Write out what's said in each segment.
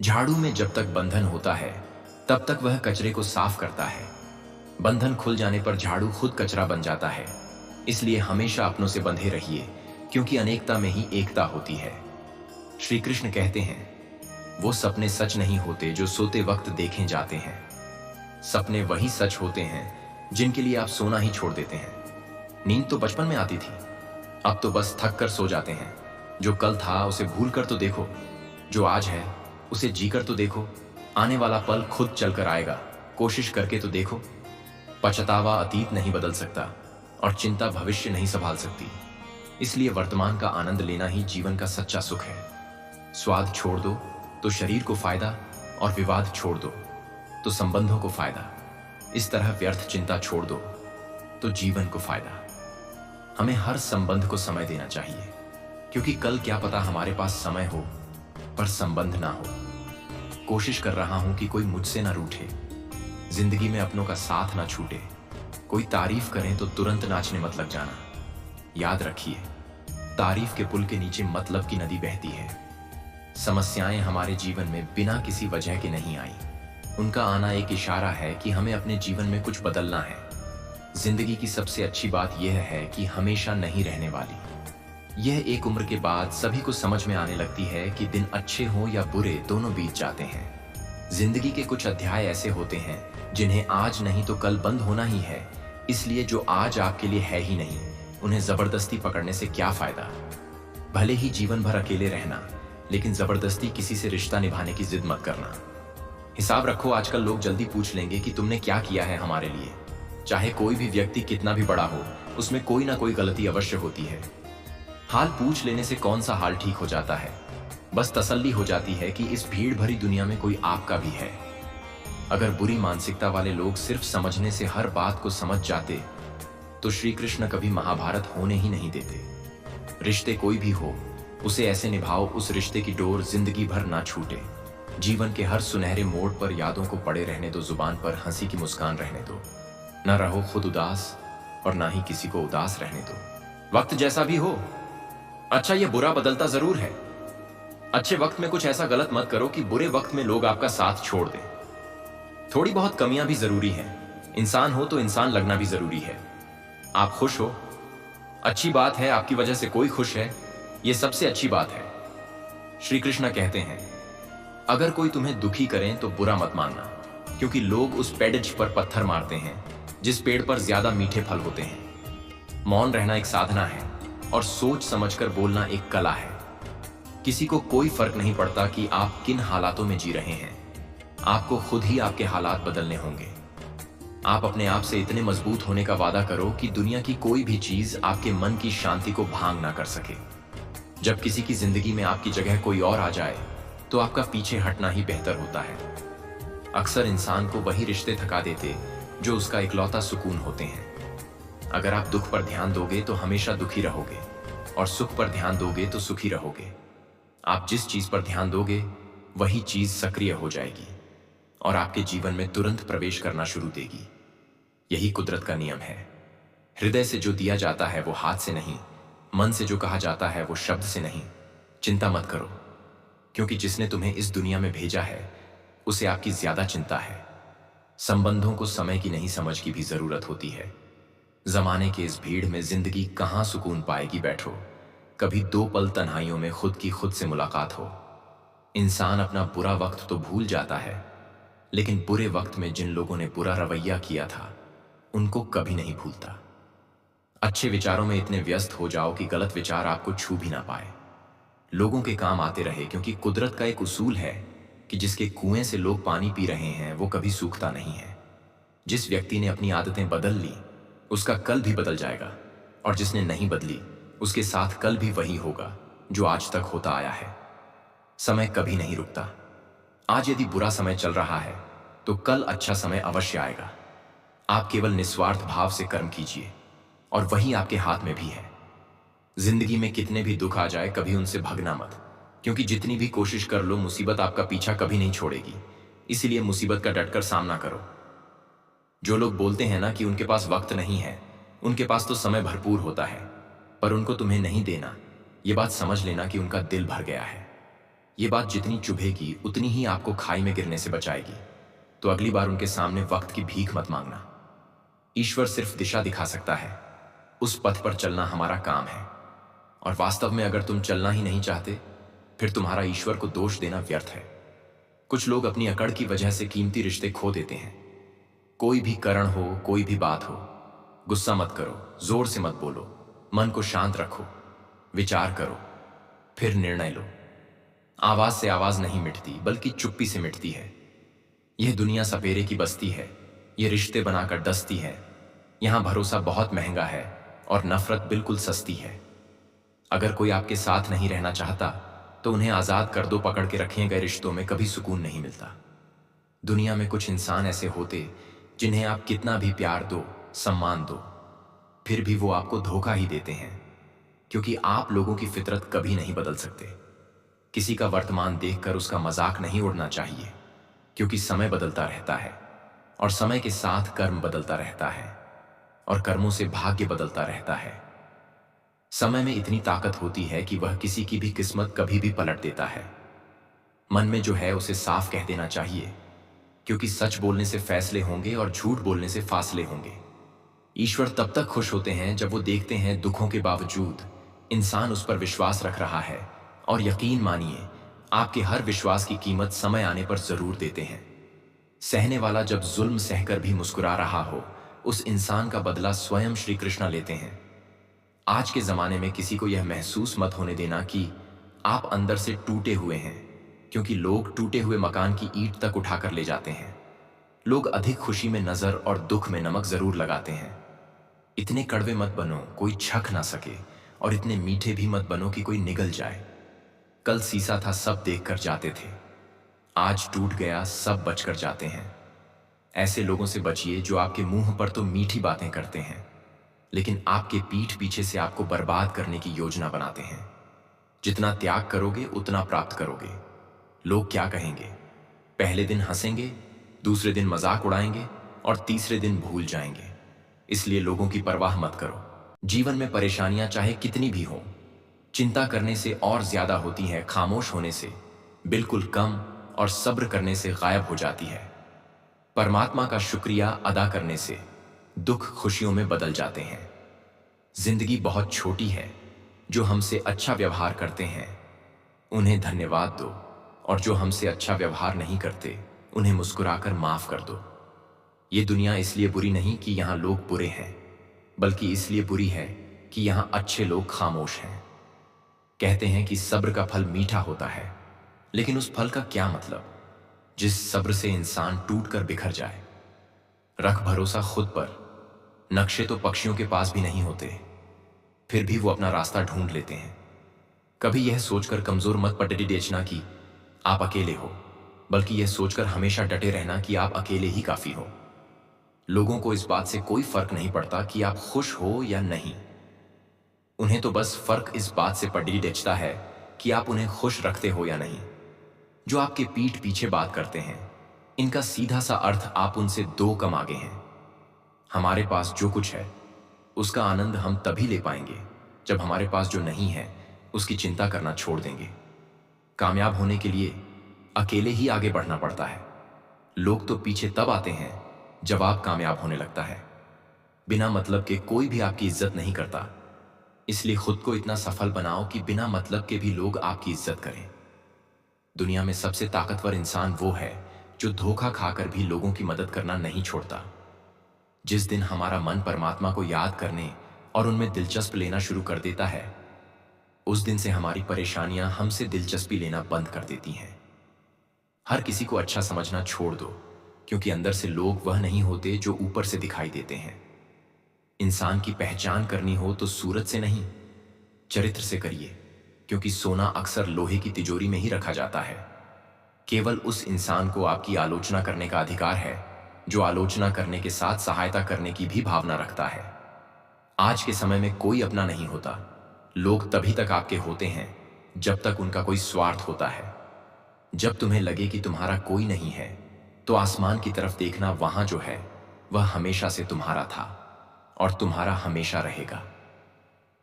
झाड़ू में जब तक बंधन होता है तब तक वह कचरे को साफ करता है। बंधन खुल जाने पर झाड़ू खुद कचरा बन जाता है। इसलिए हमेशा अपनों से बंधे रहिए, क्योंकि अनेकता में ही एकता होती है। श्री कृष्ण कहते हैं, वो सपने सच नहीं होते जो सोते वक्त देखे जाते हैं। सपने वही सच होते हैं जिनके लिए आप सोना ही छोड़ देते हैं। नींद तो बचपन में आती थी, अब तो बस थक कर सो जाते हैं। जो कल था उसे भूल कर तो देखो, जो आज है उसे जी कर तो देखो। आने वाला पल खुद चलकर आएगा, कोशिश करके तो देखो। पछतावा अतीत नहीं बदल सकता और चिंता भविष्य नहीं संभाल सकती। इसलिए वर्तमान का आनंद लेना ही जीवन का सच्चा सुख है। स्वाद छोड़ दो तो शरीर को फायदा, और विवाद छोड़ दो तो संबंधों को फायदा। इस तरह व्यर्थ चिंता छोड़ दो तो जीवन को फायदा। हमें हर संबंध को समय देना चाहिए, क्योंकि कल क्या पता हमारे पास समय हो पर संबंध ना हो। कोशिश कर रहा हूं कि कोई मुझसे ना रूठे, जिंदगी में अपनों का साथ ना छूटे। कोई तारीफ करें तो तुरंत नाचने मत लग जाना। याद रखिए, तारीफ के पुल के नीचे मतलब की नदी बहती है। समस्याएं हमारे जीवन में बिना किसी वजह के नहीं आई। उनका आना एक इशारा है कि हमें अपने जीवन में कुछ बदलना है। जिंदगी की सबसे अच्छी बात यह है कि हमेशा नहीं रहने वाली। यह एक उम्र के बाद सभी को समझ में आने लगती है कि दिन अच्छे हों या बुरे, दोनों बीत जाते हैं। जिंदगी के कुछ अध्याय ऐसे होते हैं जिन्हें आज नहीं तो कल बंद होना ही है। इसलिए जो आज आपके लिए है ही नहीं, उन्हें जबरदस्ती पकड़ने से क्या फायदा। भले ही जीवन भर अकेले रहना, लेकिन जबरदस्ती किसी से रिश्ता निभाने की जिद मत करना। हिसाब रखो, आजकल लोग जल्दी पूछ लेंगे कि तुमने क्या किया है हमारे लिए। चाहे कोई भी व्यक्ति कितना भी बड़ा हो, उसमें कोई ना कोई गलती अवश्य होती है। हाल पूछ लेने से कौन सा हाल ठीक हो जाता है। बस तसल्ली हो जाती है कि इस भीड़ भरी दुनिया में कोई आपका भी है। अगर बुरी मानसिकता वाले लोग सिर्फ समझने से हर बात को समझ जाते तो श्री कृष्ण कभी महाभारत होने ही नहीं देते। रिश्ते कोई भी हो, उसे ऐसे निभाओ उस रिश्ते की डोर जिंदगी भर ना छूटे। जीवन के हर सुनहरे मोड़ पर यादों को पड़े रहने दो, जुबान पर हंसी की मुस्कान रहने दो। न रहो खुद उदास और ना ही किसी को उदास रहने दो। वक्त जैसा भी हो, अच्छा ये बुरा बदलता जरूर है। अच्छे वक्त में कुछ ऐसा गलत मत करो कि बुरे वक्त में लोग आपका साथ छोड़ दें। थोड़ी बहुत कमियां भी जरूरी हैं। इंसान हो तो इंसान लगना भी जरूरी है। आप खुश हो, अच्छी बात है। आपकी वजह से कोई खुश है, यह सबसे अच्छी बात है। श्री कृष्ण कहते हैं, अगर कोई तुम्हें दुखी करें तो बुरा मत मानना, क्योंकि लोग उस पेड़ पर पत्थर मारते हैं जिस पेड़ पर ज्यादा मीठे फल होते हैं। मौन रहना एक साधना है और सोच समझकर बोलना एक कला है। किसी को कोई फर्क नहीं पड़ता कि आप किन हालातों में जी रहे हैं। आपको खुद ही आपके हालात बदलने होंगे। आप अपने आप से इतने मजबूत होने का वादा करो कि दुनिया की कोई भी चीज आपके मन की शांति को भांग ना कर सके। जब किसी की जिंदगी में आपकी जगह कोई और आ जाए तो आपका पीछे हटना ही बेहतर होता है। अक्सर इंसान को वही रिश्ते थका देते जो उसका इकलौता सुकून होते हैं। अगर आप दुख पर ध्यान दोगे तो हमेशा दुखी रहोगे, और सुख पर ध्यान दोगे तो सुखी रहोगे। आप जिस चीज पर ध्यान दोगे वही चीज सक्रिय हो जाएगी और आपके जीवन में तुरंत प्रवेश करना शुरू देगी। यही कुदरत का नियम है। हृदय से जो दिया जाता है वो हाथ से नहीं, मन से जो कहा जाता है वो शब्द से नहीं। चिंता मत करो, क्योंकि जिसने तुम्हें इस दुनिया में भेजा है उसे आपकी ज्यादा चिंता है। संबंधों को समय की नहीं समझ की भी जरूरत होती है। जमाने के इस भीड़ में जिंदगी कहां सुकून पाएगी। बैठो, कभी दो पल तन्हाइयों में खुद की खुद से मुलाकात हो। इंसान अपना बुरा वक्त तो भूल जाता है, लेकिन बुरे वक्त में जिन लोगों ने बुरा रवैया किया था उनको कभी नहीं भूलता। अच्छे विचारों में इतने व्यस्त हो जाओ कि गलत विचार आपको छू भी ना पाए। लोगों के काम आते रहे, क्योंकि कुदरत का एक उसूल है कि जिसके कुएं से लोग पानी पी रहे हैं वो कभी सूखता नहीं है। जिस व्यक्ति ने अपनी आदतें बदल ली उसका कल भी बदल जाएगा, और जिसने नहीं बदली उसके साथ कल भी वही होगा जो आज तक होता आया है। समय कभी नहीं रुकता। आज यदि बुरा समय चल रहा है तो कल अच्छा समय अवश्य आएगा। आप केवल निस्वार्थ भाव से कर्म कीजिए और वही आपके हाथ में भी है। जिंदगी में कितने भी दुख आ जाए कभी उनसे भगना मत, क्योंकि जितनी भी कोशिश कर लो मुसीबत आपका पीछा कभी नहीं छोड़ेगी। इसीलिए मुसीबत का डटकर सामना करो। जो लोग बोलते हैं ना कि उनके पास वक्त नहीं है, उनके पास तो समय भरपूर होता है, पर उनको तुम्हें नहीं देना। ये बात समझ लेना कि उनका दिल भर गया है। ये बात जितनी चुभेगी उतनी ही आपको खाई में गिरने से बचाएगी। तो अगली बार उनके सामने वक्त की भीख मत मांगना। ईश्वर सिर्फ दिशा दिखा सकता है, उस पथ पर चलना हमारा काम है। और वास्तव में अगर तुम चलना ही नहीं चाहते, फिर तुम्हारा ईश्वर को दोष देना व्यर्थ है। कुछ लोग अपनी अकड़ की वजह से कीमती रिश्ते खो देते हैं। कोई भी कारण हो, कोई भी बात हो, गुस्सा मत करो, जोर से मत बोलो, मन को शांत रखो, विचार करो, फिर निर्णय लो। आवाज से आवाज नहीं मिटती, बल्कि चुप्पी से मिटती है। यह दुनिया सपेरे की बस्ती है, ये रिश्ते बनाकर डसती है। यहां भरोसा बहुत महंगा है और नफरत बिल्कुल सस्ती है। अगर कोई आपके साथ नहीं रहना चाहता तो उन्हें आजाद कर दो। पकड़ के रखे गए रिश्तों में कभी सुकून नहीं मिलता। दुनिया में कुछ इंसान ऐसे होते जिन्हें आप कितना भी प्यार दो, सम्मान दो, फिर भी वो आपको धोखा ही देते हैं, क्योंकि आप लोगों की फितरत कभी नहीं बदल सकते। किसी का वर्तमान देखकर उसका मजाक नहीं उड़ना चाहिए, क्योंकि समय बदलता रहता है और समय के साथ कर्म बदलता रहता है और कर्मों से भाग्य बदलता रहता है। समय में इतनी ताकत होती है कि वह किसी की भी किस्मत कभी भी पलट देता है। मन में जो है उसे साफ कह देना चाहिए, क्योंकि सच बोलने से फैसले होंगे और झूठ बोलने से फासले होंगे। ईश्वर तब तक खुश होते हैं जब वो देखते हैं दुखों के बावजूद इंसान उस पर विश्वास रख रहा है। और यकीन मानिए, आपके हर विश्वास की कीमत समय आने पर जरूर देते हैं। सहने वाला जब जुल्म सहकर भी मुस्कुरा रहा हो, उस इंसान का बदला स्वयं श्री कृष्ण लेते हैं। आज के जमाने में किसी को यह महसूस मत होने देना कि आप अंदर से टूटे हुए हैं, क्योंकि लोग टूटे हुए मकान की ईंट तक उठाकर ले जाते हैं। लोग अधिक खुशी में नजर और दुख में नमक जरूर लगाते हैं। इतने कड़वे मत बनो कोई छक ना सके, और इतने मीठे भी मत बनो कि कोई निगल जाए। कल शीशा था, सब देखकर जाते थे, आज टूट गया, सब बचकर जाते हैं। ऐसे लोगों से बचिए जो आपके मुंह पर तो मीठी बातें करते हैं, लेकिन आपके पीठ पीछे से आपको बर्बाद करने की योजना बनाते हैं। जितना त्याग करोगे उतना प्राप्त करोगे। लोग क्या कहेंगे? पहले दिन हंसेंगे, दूसरे दिन मजाक उड़ाएंगे और तीसरे दिन भूल जाएंगे। इसलिए लोगों की परवाह मत करो। जीवन में परेशानियां चाहे कितनी भी हो, चिंता करने से और ज्यादा होती है, खामोश होने से बिल्कुल कम और सब्र करने से गायब हो जाती है। परमात्मा का शुक्रिया अदा करने से दुख खुशियों में बदल जाते हैं। जिंदगी बहुत छोटी है, जो हमसे अच्छा व्यवहार करते हैं उन्हें धन्यवाद दो, और जो हमसे अच्छा व्यवहार नहीं करते उन्हें मुस्कुराकर माफ कर दो। ये दुनिया इसलिए बुरी नहीं कि यहां लोग बुरे हैं, बल्कि इसलिए बुरी है कि यहां अच्छे लोग खामोश हैं। कहते हैं कि सब्र का फल मीठा होता है, लेकिन उस फल का क्या मतलब जिस सब्र से इंसान टूटकर बिखर जाए। रख भरोसा खुद पर। नक्शे तो पक्षियों के पास भी नहीं होते, फिर भी वो अपना रास्ता ढूंढ लेते हैं। कभी यह सोचकर कमजोर मत पटरी बेचना कि आप अकेले हो, बल्कि यह सोचकर हमेशा डटे रहना कि आप अकेले ही काफी हो। लोगों को इस बात से कोई फर्क नहीं पड़ता कि आप खुश हो या नहीं। उन्हें तो बस फर्क इस बात से पटरी बेचता है कि आप उन्हें खुश रखते हो या नहीं। जो आपके पीठ पीछे बात करते हैं, इनका सीधा सा अर्थ आप उनसे दो कम आगे हैं। हमारे पास जो कुछ है उसका आनंद हम तभी ले पाएंगे जब हमारे पास जो नहीं है उसकी चिंता करना छोड़ देंगे। कामयाब होने के लिए अकेले ही आगे बढ़ना पड़ता है। लोग तो पीछे तब आते हैं जब आप कामयाब होने लगता है। बिना मतलब के कोई भी आपकी इज्जत नहीं करता, इसलिए खुद को इतना सफल बनाओ कि बिना मतलब के भी लोग आपकी इज्जत करें। दुनिया में सबसे ताकतवर इंसान वो है जो धोखा खाकर भी लोगों की मदद करना नहीं छोड़ता। जिस दिन हमारा मन परमात्मा को याद करने और उनमें दिलचस्प लेना शुरू कर देता है, उस दिन से हमारी परेशानियां हमसे दिलचस्पी लेना बंद कर देती हैं। हर किसी को अच्छा समझना छोड़ दो, क्योंकि अंदर से लोग वह नहीं होते जो ऊपर से दिखाई देते हैं। इंसान की पहचान करनी हो तो सूरत से नहीं, चरित्र से करिए, क्योंकि सोना अक्सर लोहे की तिजोरी में ही रखा जाता है। केवल उस इंसान को आपकी आलोचना करने का अधिकार है जो आलोचना करने के साथ सहायता करने की भी भावना रखता है। आज के समय में कोई अपना नहीं होता। लोग तभी तक आपके होते हैं जब तक उनका कोई स्वार्थ होता है। जब तुम्हें लगे कि तुम्हारा कोई नहीं है, तो आसमान की तरफ देखना, वहां जो है वह हमेशा से तुम्हारा था और तुम्हारा हमेशा रहेगा।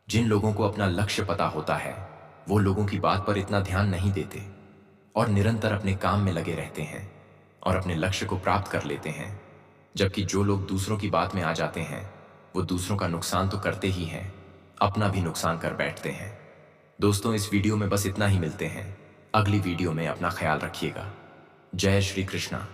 जिन लोगों को अपना लक्ष्य पता होता है वो लोगों की बात पर इतना ध्यान नहीं देते। और निरंतर अपने काम में लगे रहते हैं और अपने लक्ष्य को प्राप्त कर लेते हैं, जबकि जो लोग दूसरों की बात में आ जाते हैं वो दूसरों का नुकसान तो करते ही हैं, अपना भी नुकसान कर बैठते हैं। दोस्तों, इस वीडियो में बस इतना ही। मिलते हैं अगली वीडियो में। अपना ख्याल रखिएगा। जय श्री कृष्णा।